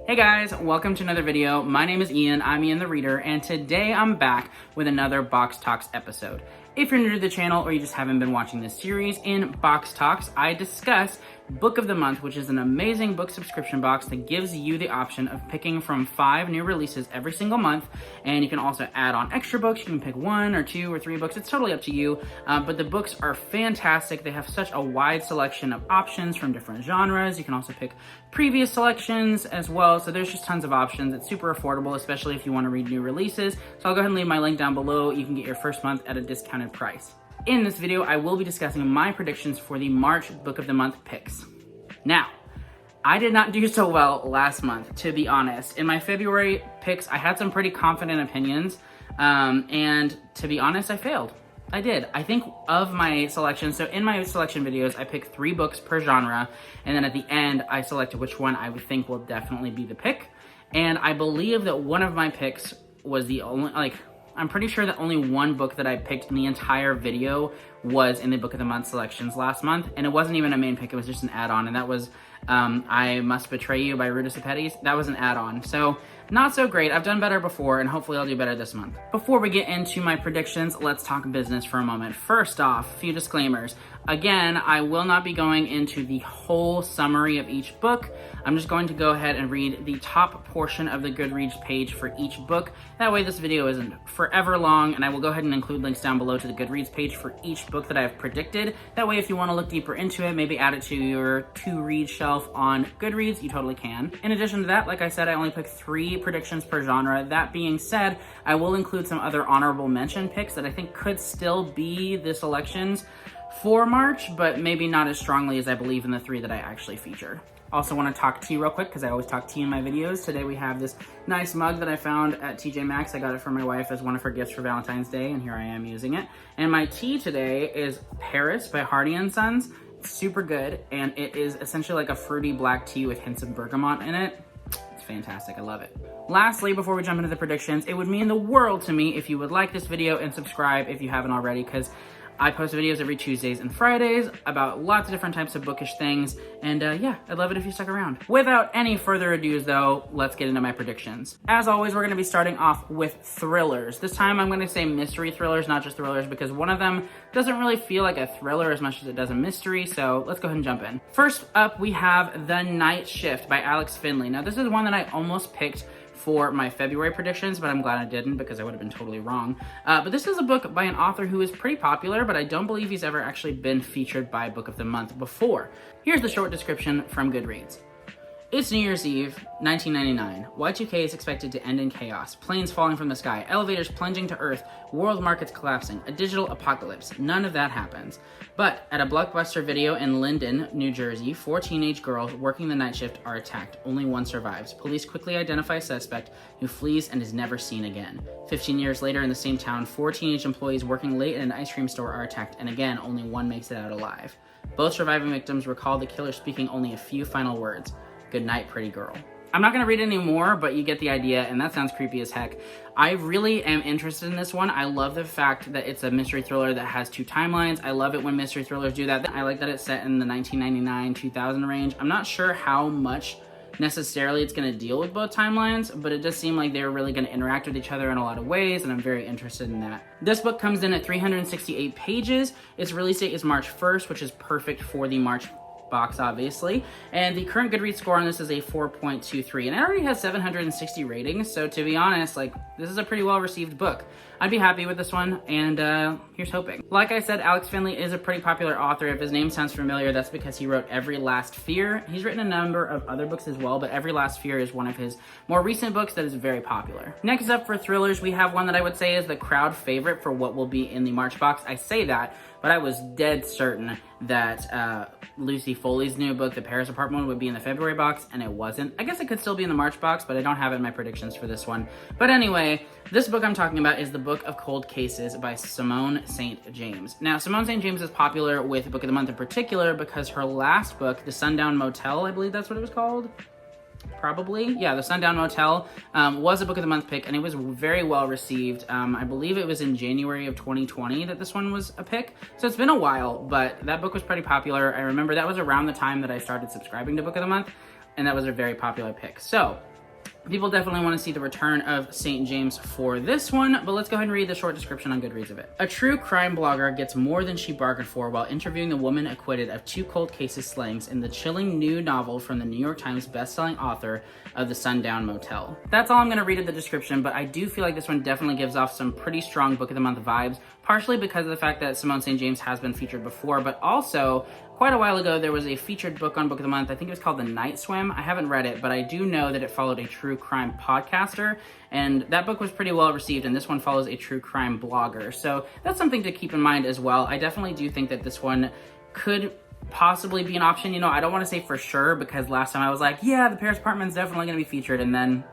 Hey guys, welcome to another video. My name is Ian, I'm Ian the Reader, and today I'm back with another Box Talks episode. If you're new to the channel or you just haven't been watching this series, in Box Talks, I discuss Book of the Month, which is an amazing book subscription box that gives you the option of picking from 5 new releases every single month, and you can also add on extra books. You can pick 1 or 2 or 3 books. It's totally up to you, but the books are fantastic. They have such a wide selection of options from different genres. You can also pick previous selections as well, so there's just tons of options. It's super affordable, especially if you want to read new releases. So I'll go ahead and leave my link down below. You can get your first month at a discounted price. In this video, I will be discussing my predictions for the March Book of the Month picks. Now, I did not do so well last month, to be honest. In my February picks, I had some pretty confident opinions, and to be honest, I failed. I did. I think of my selection, so in my selection videos, I pick 3 books per genre, and then at the end, I selected which one I would think will definitely be the pick. And I believe that one of my picks was the only, I'm pretty sure that only one book that I picked in the entire video was in the Book of the Month selections last month, and it wasn't even a main pick, it was just an add-on, and that was I Must Betray You by Rita Sepetys. That was an add-on, so not so great. I've done better before, and hopefully I'll do better this month. Before we get into my predictions, let's talk business for a moment. First off, a few disclaimers. Again, I will not be going into the whole summary of each book. I'm just going to go ahead and read the top portion of the Goodreads page for each book. That way this video isn't forever long, and I will go ahead and include links down below to the Goodreads page for each book that I've predicted. That way if you want to look deeper into it, maybe add it to your to-read shelf on Goodreads, you totally can. In addition to that, like I said, I only picked 3 predictions per genre. That being said, I will include some other honorable mention picks that I think could still be the selections for March, but maybe not as strongly as I believe in the 3 that I actually feature. Also want to talk tea real quick because I always talk tea in my videos. Today we have this nice mug that I found at TJ Maxx. I got it for my wife as one of her gifts for Valentine's Day, and here I am using it. And my tea today is Paris by Hart & Sons. It's super good, and it is essentially like a fruity black tea with hints of bergamot in it. It's fantastic, I love it. Lastly, before we jump into the predictions, it would mean the world to me if you would like this video and subscribe if you haven't already, because I post videos every Tuesdays and Fridays about lots of different types of bookish things, and yeah, I'd love it if you stuck around. Without any further ado though, let's get into my predictions. As always, we're going to be starting off with thrillers. This time I'm going to say mystery thrillers, not just thrillers, because one of them doesn't really feel like a thriller as much as it does a mystery, so let's go ahead and jump in. First up, we have The Night Shift by Alex Finley. Now this is one that I almost picked for my February predictions, but I'm glad I didn't because I would have been totally wrong. But this is a book by an author who is pretty popular, but I don't believe he's ever actually been featured by Book of the Month before. Here's the short description from Goodreads. It's New Year's Eve, 1999. Y2K is expected to end in chaos. Planes falling from the sky, elevators plunging to Earth, world markets collapsing, a digital apocalypse. None of that happens. But at a Blockbuster Video in Linden, New Jersey, 4 teenage girls working the night shift are attacked. Only one survives. Police quickly identify a suspect who flees and is never seen again. 15 years later in the same town, 4 teenage employees working late at an ice cream store are attacked, and again, only one makes it out alive. Both surviving victims recall the killer speaking only a few final words. Good night, pretty girl. I'm not going to read any more, but you get the idea, and that sounds creepy as heck. I really am interested in this one. I love the fact that it's a mystery thriller that has 2 timelines. I love it when mystery thrillers do that. I like that it's set in the 1999-2000 range. I'm not sure how much necessarily it's going to deal with both timelines, but it does seem like they're really going to interact with each other in a lot of ways, and I'm very interested in that. This book comes in at 368 pages. Its release date is March 1st, which is perfect for the March box, obviously, and the current Goodreads score on this is a 4.23, and it already has 760 ratings, so to be honest, this is a pretty well-received book. I'd be happy with this one, and here's hoping. Like I said, Alex Finley is a pretty popular author. If his name sounds familiar, that's because he wrote Every Last Fear. He's written a number of other books as well, but Every Last Fear is one of his more recent books that is very popular. Next up for thrillers, we have one that I would say is the crowd favorite for what will be in the March box. I say that, but I was dead certain that Lucy Foley's new book, The Paris Apartment, would be in the February box, and it wasn't. I guess it could still be in the March box, but I don't have it in my predictions for this one. But anyway, this book I'm talking about is The Book of Cold Cases by Simone St. James. Now, Simone St. James is popular with Book of the Month in particular because her last book, The Sundown Motel, I believe that's what it was called, probably. Yeah, The Sundown Motel was a Book of the Month pick, and it was very well received. I believe it was in January of 2020 that this one was a pick, so it's been a while, but that book was pretty popular. I remember that was around the time that I started subscribing to Book of the Month, and that was a very popular pick. So People definitely want to see the return of St. James for this one, but let's go ahead and read the short description on Goodreads of it. A true crime blogger gets more than she bargained for while interviewing the woman acquitted of 2 cold cases slayings in the chilling new novel from the New York Times bestselling author of The Sundown Motel. That's all I'm going to read in the description, but I do feel like this one definitely gives off some pretty strong Book of the Month vibes, partially because of the fact that Simone St. James has been featured before, but also quite a while ago, there was a featured book on Book of the Month. I think it was called The Night Swim. I haven't read it, but I do know that it followed a true crime podcaster, and that book was pretty well received, and this one follows a true crime blogger. So that's something to keep in mind as well. I definitely do think that this one could possibly be an option. You know, I don't want to say for sure, because last time I was like, yeah, the Paris Apartment's definitely going to be featured, and then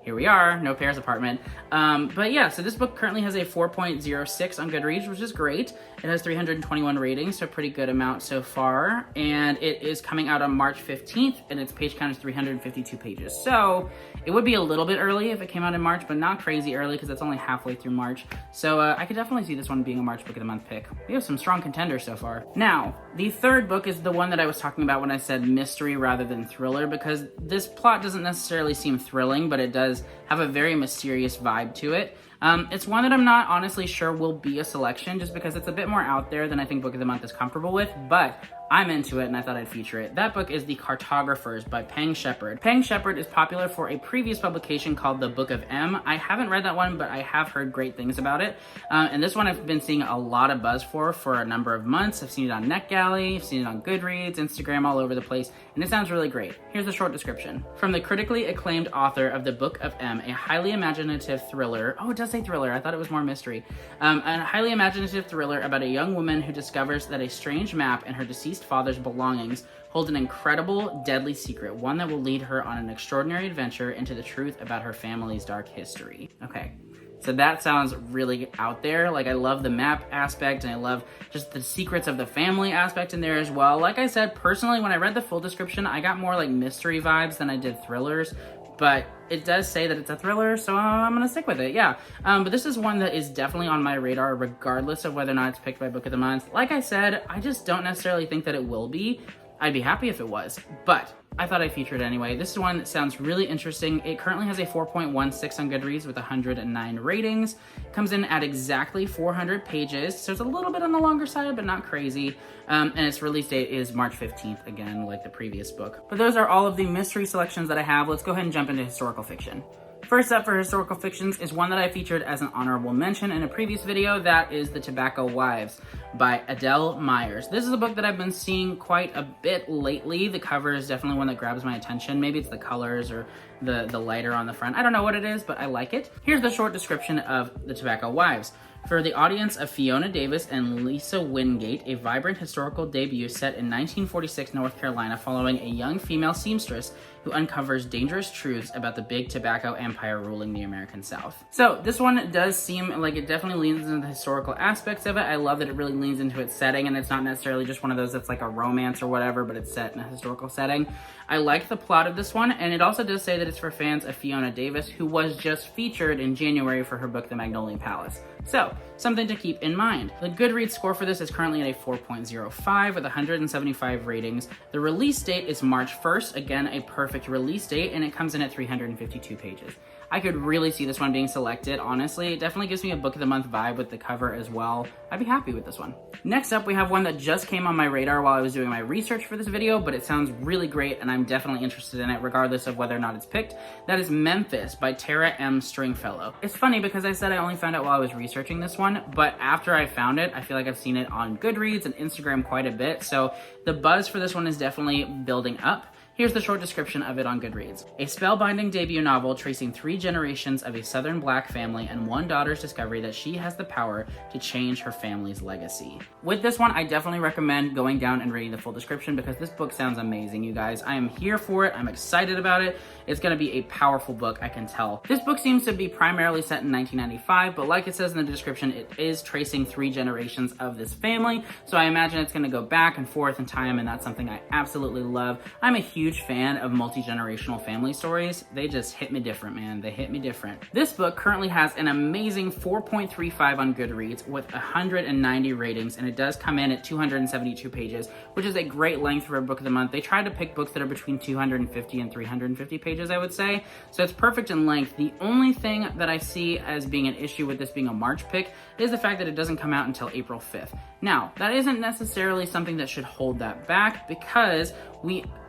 here we are, no Paris Apartment. But yeah, so this book currently has a 4.06 on Goodreads, which is great. It has 321 ratings, so a pretty good amount so far. And it is coming out on March 15th, and its page count is 352 pages. So it would be a little bit early if it came out in March, but not crazy early because it's only halfway through March. So I could definitely see this one being a March Book of the Month pick. We have some strong contenders so far. Now, the third book is the one that I was talking about when I said mystery rather than thriller, because this plot doesn't necessarily seem thrilling, but it does have a very mysterious vibe to it. It's one that I'm not honestly sure will be a selection, just because it's a bit more out there than I think Book of the Month is comfortable with, but I'm into it and I thought I'd feature it. That book is The Cartographers by Peng Shepherd. Peng Shepherd is popular for a previous publication called The Book of M. I haven't read that one, but I have heard great things about it. And this one I've been seeing a lot of buzz for a number of months. I've seen it on NetGalley, I've seen it on Goodreads, Instagram, all over the place, and it sounds really great. Here's a short description. From the critically acclaimed author of The Book of M, a highly imaginative thriller. Oh, it does say thriller. I thought it was more mystery. A highly imaginative thriller about a young woman who discovers that a strange map in her deceased father's belongings hold an incredible, deadly secret, one that will lead her on an extraordinary adventure into the truth about her family's dark history. Okay, so that sounds really out there. Like, I love the map aspect, and I love just the secrets of the family aspect in there as well. Like I said, personally, when I read the full description, I got more like mystery vibes than I did thrillers, but it does say that it's a thriller, so I'm gonna stick with it, yeah. But this is one that is definitely on my radar, regardless of whether or not it's picked by Book of the Month. Like I said, I just don't necessarily think that it will be. I'd be happy if it was, but I thought I'd feature it anyway. This one that sounds really interesting. It currently has a 4.16 on Goodreads with 109 ratings. Comes in at exactly 400 pages, so it's a little bit on the longer side, but not crazy. And its release date is March 15th, again, like the previous book. But those are all of the mystery selections that I have. Let's go ahead and jump into historical fiction. First up for historical fictions is one that I featured as an honorable mention in a previous video. That is The Tobacco Wives by Adele Myers. This is a book that I've been seeing quite a bit lately. The cover is definitely one that grabs my attention. Maybe it's the colors or the lighter on the front. I don't know what it is, but I like it. Here's the short description of The Tobacco Wives. For the audience of Fiona Davis and Lisa Wingate, a vibrant historical debut set in 1946 North Carolina following a young female seamstress who uncovers dangerous truths about the big tobacco empire ruling the American South. So this one does seem like it definitely leans into the historical aspects of it. I love that it really leans into its setting, and it's not necessarily just one of those that's like a romance or whatever, but it's set in a historical setting. I like the plot of this one, and it also does say that it's for fans of Fiona Davis, who was just featured in January for her book, The Magnolia Palace. So, something to keep in mind. The Goodreads score for this is currently at a 4.05 with 175 ratings. The release date is March 1st, again, a perfect release date, and it comes in at 352 pages. I could really see this one being selected, honestly. It definitely gives me a Book of the Month vibe with the cover as well. I'd be happy with this one. Next up, we have one that just came on my radar while I was doing my research for this video, but it sounds really great, and I'm definitely interested in it, regardless of whether or not it's picked. That is Memphis by Tara M. Stringfellow. It's funny because I said I only found out while I was researching this one, but after I found it, I feel like I've seen it on Goodreads and Instagram quite a bit, so the buzz for this one is definitely building up. Here's the short description of it on Goodreads. A spellbinding debut novel tracing 3 generations of a Southern black family and one daughter's discovery that she has the power to change her family's legacy. With this one, I definitely recommend going down and reading the full description because this book sounds amazing, you guys. I am here for it. I'm excited about it. It's going to be a powerful book, I can tell. This book seems to be primarily set in 1995, but like it says in the description, it is tracing 3 generations of this family, so I imagine it's going to go back and forth in time, and that's something I absolutely love. I'm a huge fan of multi-generational family stories. They just hit me different, man. They hit me different. This book currently has an amazing 4.35 on Goodreads with 190 ratings, and it does come in at 272 pages, which is a great length for a book of the month. They try to pick books that are between 250 and 350 pages, I would say, so it's perfect in length. The only thing that I see as being an issue with this being a March pick is the fact that it doesn't come out until April 5th. Now, that isn't necessarily something that should hold that back, because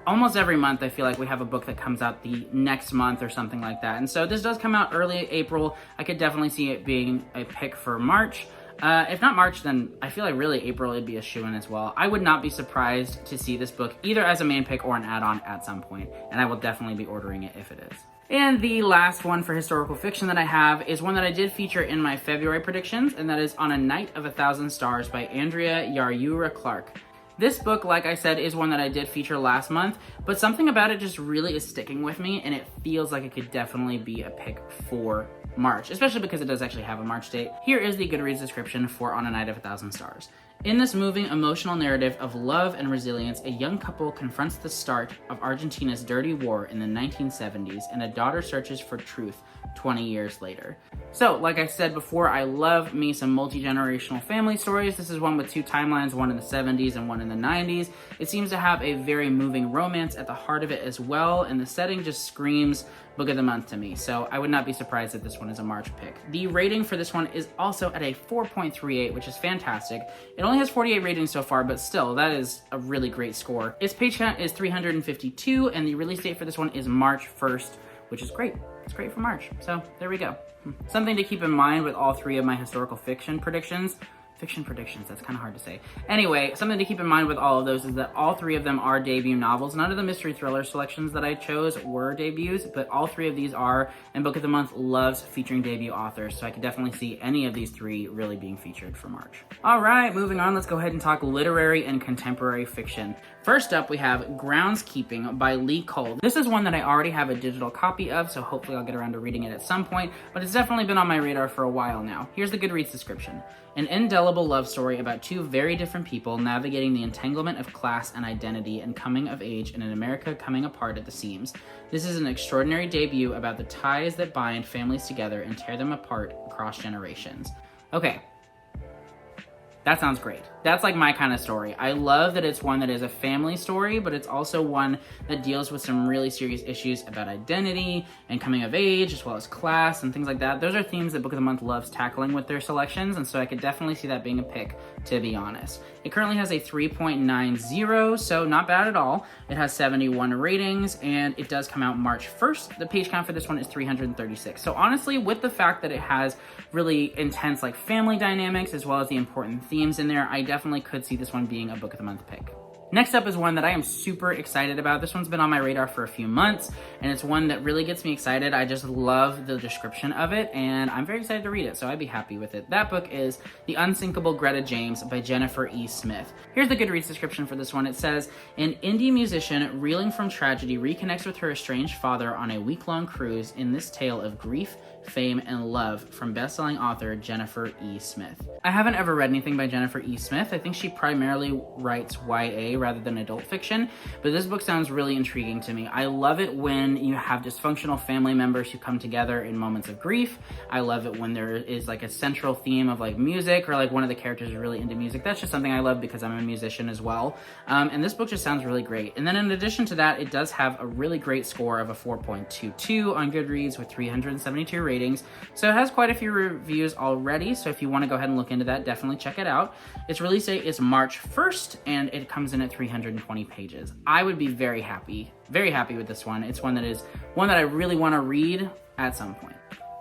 almost every month I feel like we have a book that comes out the next month or something like that. And so this does come out early April. I could definitely see it being a pick for March. If not March, then I feel like really April it'd be a shoo-in as well. I would not be surprised to see this book either as a main pick or an add-on at some point, and I will definitely be ordering it if it is. And the last one for historical fiction that I have is one that I did feature in my February predictions, and that is On a Night of 1,000 Stars by Andrea Yarura Clark. This book, like I said, is one that I did feature last month, but something about it just really is sticking with me, and it feels like it could definitely be a pick for March, especially because it does actually have a March date. Here is the Goodreads description for On a Night of 1,000 Stars. In this moving, emotional narrative of love and resilience, a young couple confronts the start of Argentina's dirty war in the 1970s, and a daughter searches for truth 20 years later. So, like I said before, I love me some multi-generational family stories. This is one with two timelines, one in the 70s and one in the 90s. It seems to have a very moving romance at the heart of it as well, and the setting just screams book of the month to me, so I would not be surprised if this one is a March pick. The rating for this one is also at a 4.38, which is fantastic. It only has 48 ratings so far, but still, that is a really great score. Its page count is 352, and the release date for this one is March 1st, which is great. It's great for March, so there we go. Something to keep in mind with all three of my historical fiction predictions, that's kind of hard to say. Anyway, something to keep in mind with all of those is that all three of them are debut novels. None of the mystery thriller selections that I chose were debuts, but all three of these are, and Book of the Month loves featuring debut authors, so I could definitely see any of these three really being featured for March. All right, moving on, let's go ahead and talk literary and contemporary fiction. First up, we have Groundskeeping by Lee Cole. This is one that I already have a digital copy of, so hopefully I'll get around to reading it at some point, but it's definitely been on my radar for a while now. Here's the Goodreads description. An indelible love story about two very different people navigating the entanglement of class and identity and coming of age in an America coming apart at the seams. This is an extraordinary debut about the ties that bind families together and tear them apart across generations. Okay. That sounds great. That's like my kind of story. I love that it's one that is a family story, but it's also one that deals with some really serious issues about identity and coming of age, as well as class and things like that. Those are themes that Book of the Month loves tackling with their selections, and so I could definitely see that being a pick, to be honest. It currently has a 3.90, so not bad at all. It has 71 ratings, and it does come out March 1st. The page count for this one is 336. So honestly, with the fact that it has really intense like family dynamics, as well as the important themes in there, I definitely could see this one being a Book of the Month pick. Next up is one that I am super excited about. This one's been on my radar for a few months, and it's one that really gets me excited. I just love the description of it, and I'm very excited to read it, so I'd be happy with it. That book is The Unsinkable Greta James by Jennifer E. Smith. Here's the Goodreads description for this one. It says, an indie musician reeling from tragedy reconnects with her estranged father on a week-long cruise in this tale of grief, fame, and love from best-selling author Jennifer E. Smith. I haven't ever read anything by Jennifer E. Smith. I think she primarily writes YA rather than adult fiction, but this book sounds really intriguing to me. I love it when you have dysfunctional family members who come together in moments of grief. I love it when there is like a central theme of like music, or like one of the characters is really into music. That's just something I love because I'm a musician as well. And this book just sounds really great. And then in addition to that, it does have a really great score of a 4.22 on Goodreads with 372 ratings. So it has quite a few reviews already. So if you want to go ahead and look into that, definitely check it out. Its release date is March 1st, and it comes in at 320 pages. I would be very happy with this one. It's one that I really want to read at some point.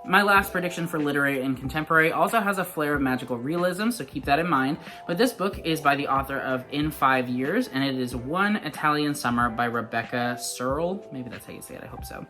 My last prediction for literary and contemporary also has a flair of magical realism, so keep that in mind. But this book is by the author of In 5 Years, and it is One Italian Summer by Rebecca Searle. Maybe that's how you say it, I hope so.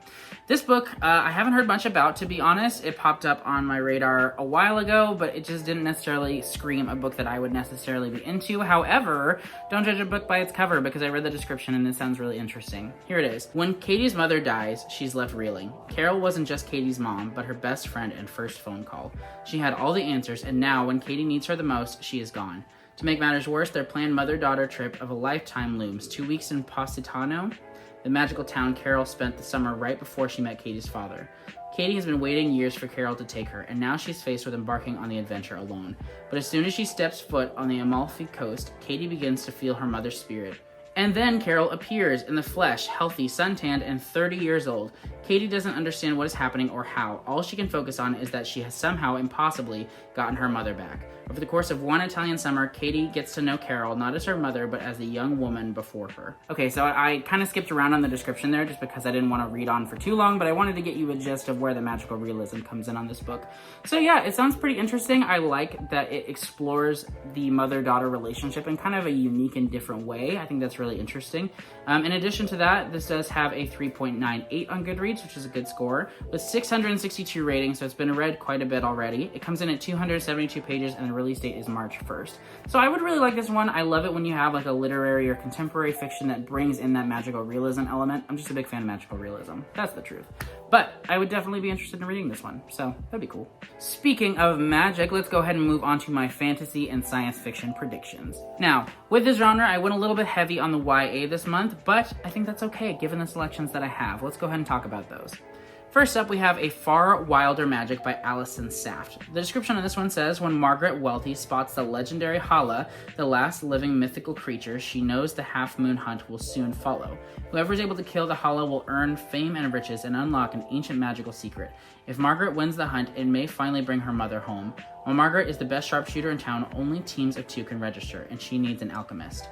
This book, I haven't heard much about, to be honest. It popped up on my radar a while ago, but it just didn't necessarily scream a book that I would necessarily be into. However, don't judge a book by its cover, because I read the description and it sounds really interesting. Here it is. When Katie's mother dies, she's left reeling. Carol wasn't just Katie's mom, but her best friend and first phone call. She had all the answers, and now when Katie needs her the most, she is gone. To make matters worse, their planned mother-daughter trip of a lifetime looms. 2 weeks in Positano, the magical town Carol spent the summer right before she met Katie's father. Katie has been waiting years for Carol to take her, and now she's faced with embarking on the adventure alone. But as soon as she steps foot on the Amalfi Coast, Katie begins to feel her mother's spirit. And then Carol appears in the flesh, healthy, suntanned, and 30 years old. Katie doesn't understand what is happening or how. All she can focus on is that she has somehow impossibly gotten her mother back. Over the course of one Italian summer, Katie gets to know Carol not as her mother, but as the young woman before her. Okay, so I kind of skipped around on the description there just because I didn't want to read on for too long, but I wanted to get you a gist of where the magical realism comes in on this book. So yeah, it sounds pretty interesting. I like that it explores the mother-daughter relationship in kind of a unique and different way. I think that's really interesting. In addition to that, this does have a 3.98 on Goodreads, which is a good score, with 662 ratings, so it's been read quite a bit already. It comes in at 272 pages, and the release date is March 1st. So I would really like this one. I love it when you have like a literary or contemporary fiction that brings in that magical realism element. I'm just a big fan of magical realism. That's the truth. But I would definitely be interested in reading this one, so that'd be cool. Speaking of magic, let's go ahead and move on to my fantasy and science fiction predictions. Now, with this genre, I went a little bit heavy on the YA this month, but I think that's okay given the selections that I have. Let's go ahead and talk about those. First up, we have A Far Wilder Magic by Alison Saft. The description on this one says, when Margaret Welty spots the legendary Hala, the last living mythical creature, she knows the half-moon hunt will soon follow. Whoever is able to kill the Hala will earn fame and riches and unlock an ancient magical secret. If Margaret wins the hunt, it may finally bring her mother home. While Margaret is the best sharpshooter in town, only teams of 2 can register, and she needs an alchemist.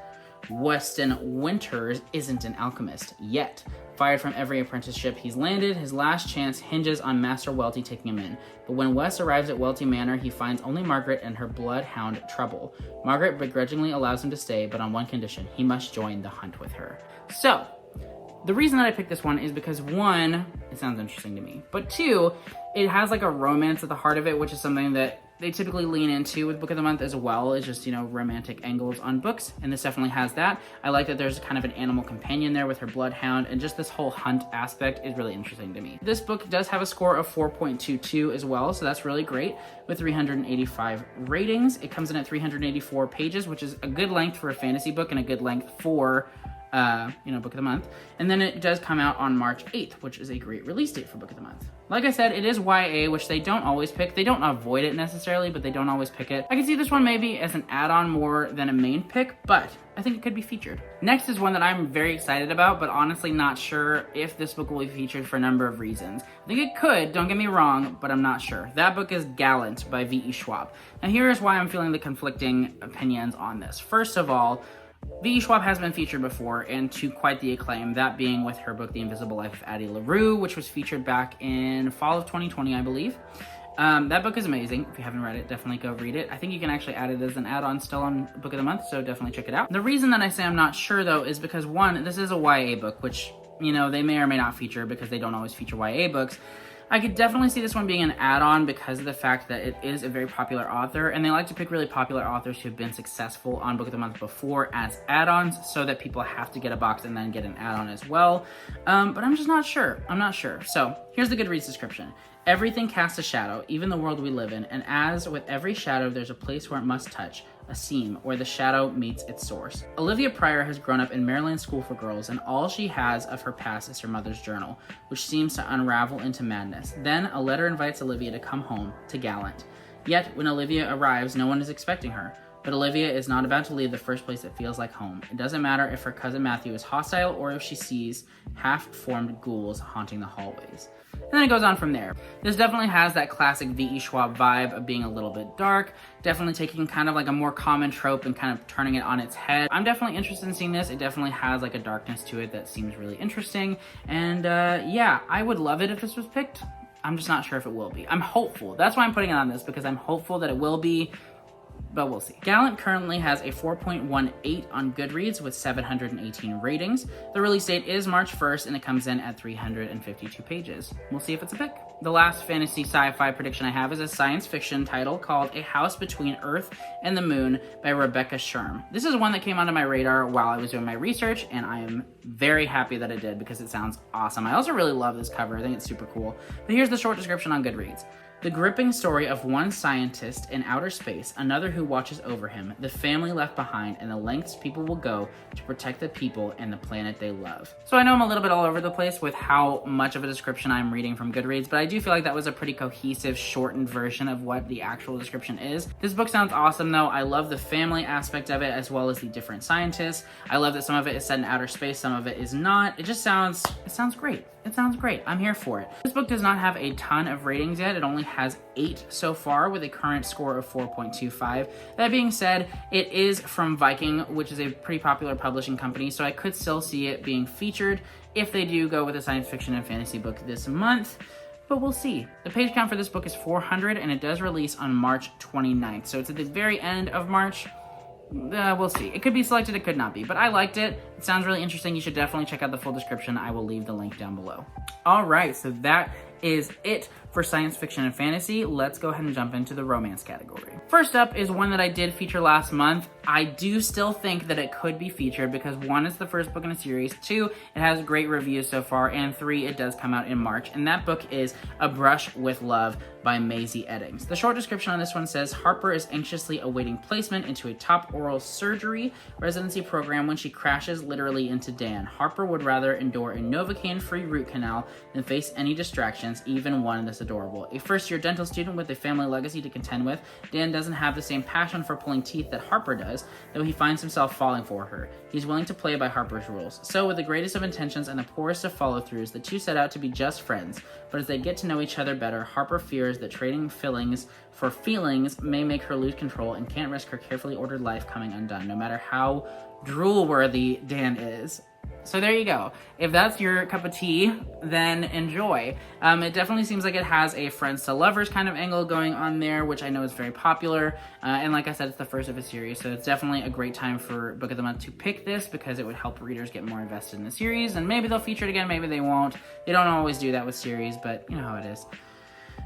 Weston Winters isn't an alchemist yet. Fired from every apprenticeship he's landed, his last chance hinges on Master Welty taking him in. But when Wes arrives at Welty Manor, he finds only Margaret and her bloodhound Trouble. Margaret begrudgingly allows him to stay, but on one condition: he must join the hunt with her. So, the reason that I picked this one is because 1, it sounds interesting to me, but 2, it has like a romance at the heart of it, which is something that they typically lean into with Book of the Month as well, is just, romantic angles on books, and this definitely has that. I like that there's kind of an animal companion there with her bloodhound, and just this whole hunt aspect is really interesting to me. This book does have a score of 4.22 as well, so that's really great, with 385 ratings. It comes in at 384 pages, which is a good length for a fantasy book and a good length for Book of the Month. And then it does come out on March 8th, which is a great release date for Book of the Month. Like I said, it is YA, which they don't always pick. They don't avoid it necessarily, but they don't always pick it. I can see this one maybe as an add-on more than a main pick, but I think it could be featured. Next is one that I'm very excited about, but honestly not sure if this book will be featured for a number of reasons. I think it could, don't get me wrong, but I'm not sure. That book is Gallant by V.E. Schwab. Now here is why I'm feeling the conflicting opinions on this. First of all, V.E. Schwab has been featured before, and to quite the acclaim, that being with her book The Invisible Life of Addie LaRue, which was featured back in fall of 2020, I believe. That book is amazing. If you haven't read it, definitely go read it. I think you can actually add it as an add-on still on Book of the Month, so definitely check it out. The reason that I say I'm not sure, though, is because, 1, this is a YA book, which, they may or may not feature because they don't always feature YA books. I could definitely see this one being an add-on because of the fact that it is a very popular author, and they like to pick really popular authors who have been successful on Book of the Month before as add-ons, so that people have to get a box and then get an add-on as well. But I'm just not sure. I'm not sure. So here's the Goodreads description. Everything casts a shadow, even the world we live in, and as with every shadow, there's a place where it must touch, a seam, where the shadow meets its source. Olivia Pryor has grown up in Maryland School for Girls, and all she has of her past is her mother's journal, which seems to unravel into madness. Then, a letter invites Olivia to come home, to Gallant. Yet, when Olivia arrives, no one is expecting her. But Olivia is not about to leave the first place that feels like home. It doesn't matter if her cousin Matthew is hostile or if she sees half-formed ghouls haunting the hallways. And then it goes on from there. This definitely has that classic V.E. Schwab vibe of being a little bit dark, definitely taking kind of like a more common trope and kind of turning it on its head. I'm definitely interested in seeing this. It definitely has like a darkness to it that seems really interesting. And yeah, I would love it if this was picked. I'm just not sure if it will be. I'm hopeful. That's why I'm putting it on this, because I'm hopeful that it will be, but we'll see. Gallant currently has a 4.18 on Goodreads with 718 ratings. The release date is March 1st, and it comes in at 352 pages. We'll see if it's a pick. The last fantasy sci-fi prediction I have is a science fiction title called A House Between Earth and the Moon by Rebecca Sherm. This is one that came onto my radar while I was doing my research, and I am very happy that it did because it sounds awesome. I also really love this cover. I think it's super cool. But here's the short description on Goodreads. The gripping story of one scientist in outer space, another who watches over him, the family left behind, and the lengths people will go to protect the people and the planet they love. So I know I'm a little bit all over the place with how much of a description I'm reading from Goodreads, but I do feel like that was a pretty cohesive, shortened version of what the actual description is. This book sounds awesome though. I love the family aspect of it as well as the different scientists. I love that some of it is set in outer space, some of it is not. It sounds great. It sounds great. I'm here for it. This book does not have a ton of ratings yet. It only has 8 so far with a current score of 4.25. That being said, it is from Viking, which is a pretty popular publishing company, so I could still see it being featured if they do go with a science fiction and fantasy book this month, but we'll see. The page count for this book is 400, and it does release on March 29th, so it's at the very end of March. We'll see. It could be selected, it could not be, but I liked it. It sounds really interesting. You should definitely check out the full description. I will leave the link down below. All right, so that is it for science fiction and fantasy. Let's go ahead and jump into the romance category. First up is one that I did feature last month. I do still think that it could be featured because 1, it's the first book in a series, 2, it has great reviews so far, and 3, it does come out in March, and that book is A Brush with Love by Maisie Eddings. The short description on this one says, Harper is anxiously awaiting placement into a top oral surgery residency program when she crashes literally into Dan. Harper would rather endure a Novocaine-free root canal than face any distractions, even one this adorable. A first-year dental student with a family legacy to contend with, Dan doesn't have the same passion for pulling teeth that Harper does, though he finds himself falling for her. He's willing to play by Harper's rules. So, with the greatest of intentions and the poorest of follow-throughs, the two set out to be just friends. But as they get to know each other better, Harper fears that trading fillings for feelings may make her lose control and can't risk her carefully ordered life coming undone, no matter how drool-worthy Dan is. So there you go. If that's your cup of tea, then enjoy. It definitely seems like it has a friends to lovers kind of angle going on there, which I know is very popular. And like I said, it's the first of a series, so it's definitely a great time for Book of the Month to pick this because it would help readers get more invested in the series. And maybe they'll feature it again, maybe they won't. They don't always do that with series, but you know how it is.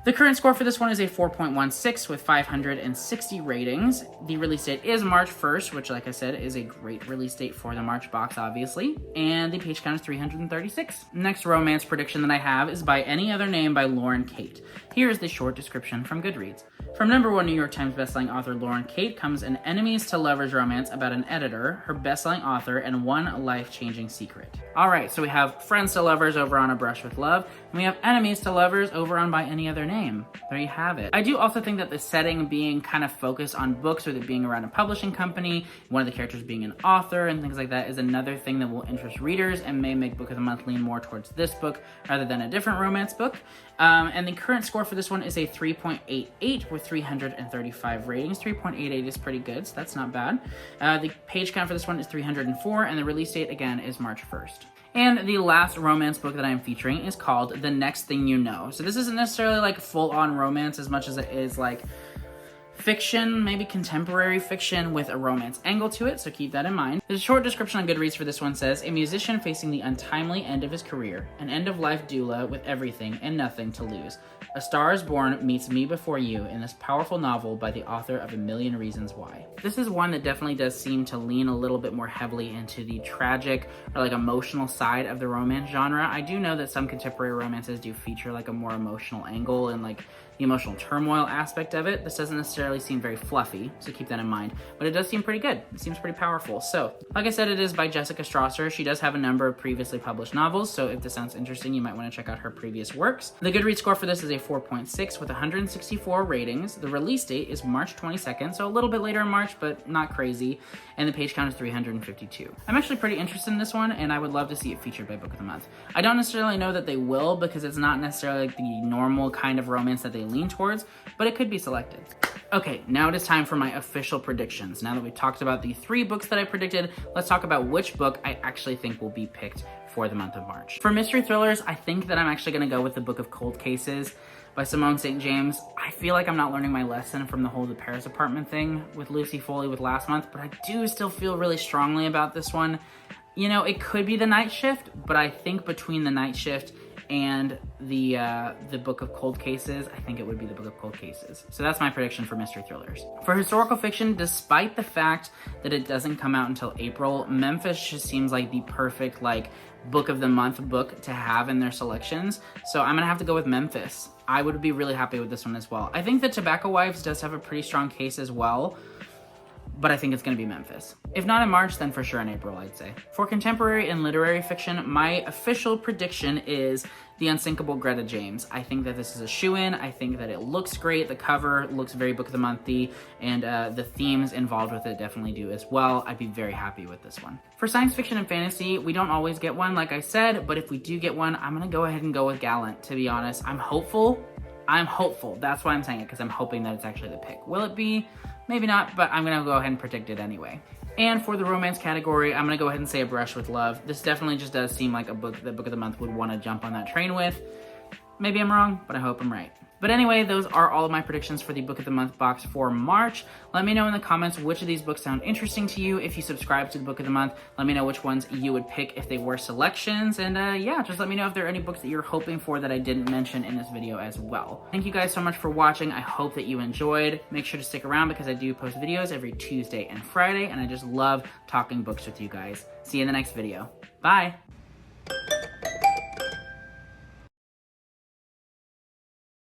The current score for this one is a 4.16 with 560 ratings. The release date is March 1st, which, like I said, is a great release date for the March box, obviously. And the page count is 336. Next romance prediction that I have is By Any Other Name by Lauren Kate. Here is the short description from Goodreads. From #1 New York Times bestselling author Lauren Kate comes an enemies to lovers romance about an editor, her bestselling author, and one life-changing secret. Alright, so we have friends to lovers over on A Brush with Love, and we have enemies to lovers over on By Any Other Name. There you have it. I do also think that the setting being kind of focused on books, with it being around a publishing company, one of the characters being an author, and things like that is another thing that will interest readers and may make Book of the Month lean more towards this book rather than a different romance book. And the current score for this one is a 3.88 with 335 ratings. 3.88 is pretty good, so that's not bad. The page count for this one is 304, and the release date, again, is March 1st. And the last romance book that I am featuring is called The Next Thing You Know. So this isn't necessarily like full-on romance as much as it is like fiction, maybe contemporary fiction with a romance angle to it, so keep that in mind. The short description on Goodreads for this one says, a musician facing the untimely end of his career, an end-of-life doula with everything and nothing to lose. A Star is Born meets me before you in this powerful novel by the author of A Million Reasons Why. This is one that definitely does seem to lean a little bit more heavily into the tragic or like emotional side of the romance genre. I do know that some contemporary romances do feature like a more emotional angle and like the emotional turmoil aspect of it. This doesn't necessarily seem very fluffy, so keep that in mind, but it does seem pretty good. It seems pretty powerful. So, like I said, it is by Jessica Strasser. She does have a number of previously published novels, so if this sounds interesting, you might want to check out her previous works. The Goodreads score for this is a 4.6 with 164 ratings. The release date is March 22nd, so a little bit later in March, but not crazy, and the page count is 352. I'm actually pretty interested in this one, and I would love to see it featured by Book of the Month. I don't necessarily know that they will, because it's not necessarily like the normal kind of romance that they lean towards, but it could be selected. Okay, now it is time for my official predictions. Now that we've talked about the 3 books that I predicted, let's talk about which book I actually think will be picked for the month of March. For mystery thrillers, I think that I'm actually going to go with the Book of Cold Cases by Simone St. James. I feel like I'm not learning my lesson from the whole The Paris Apartment thing with Lucy Foley with last month, but I do still feel really strongly about this one. You know, it could be The Night Shift, but I think between The Night Shift and the Book of Cold Cases, I think it would be the Book of Cold Cases. So that's my prediction for mystery thrillers. For historical fiction, despite the fact that it doesn't come out until April, Memphis just seems like the perfect like book of the month book to have in their selections. So I'm gonna have to go with Memphis. I would be really happy with this one as well. I think that Tobacco Wives does have a pretty strong case as well, but I think it's gonna be Memphis. If not in March, then for sure in April, I'd say. For contemporary and literary fiction, my official prediction is The Unsinkable Greta James. I think that this is a shoo-in. I think that it looks great. The cover looks very Book of the Month-y, and the themes involved with it definitely do as well. I'd be very happy with this one. For science fiction and fantasy, we don't always get one, like I said, but if we do get one, I'm gonna go ahead and go with Gallant, to be honest. I'm hopeful. That's why I'm saying it, because I'm hoping that it's actually the pick. Will it be? Maybe not, but I'm gonna go ahead and predict it anyway. And for the romance category, I'm gonna go ahead and say A Brush with Love. This definitely just does seem like a book that Book of the Month would want to jump on that train with. Maybe I'm wrong, but I hope I'm right. But anyway, those are all of my predictions for the Book of the Month box for March. Let me know in the comments which of these books sound interesting to you. If you subscribe to the Book of the Month, let me know which ones you would pick if they were selections. And yeah, just let me know if there are any books that you're hoping for that I didn't mention in this video as well. Thank you guys so much for watching. I hope that you enjoyed. Make sure to stick around because I do post videos every Tuesday and Friday, and I just love talking books with you guys. See you in the next video. Bye!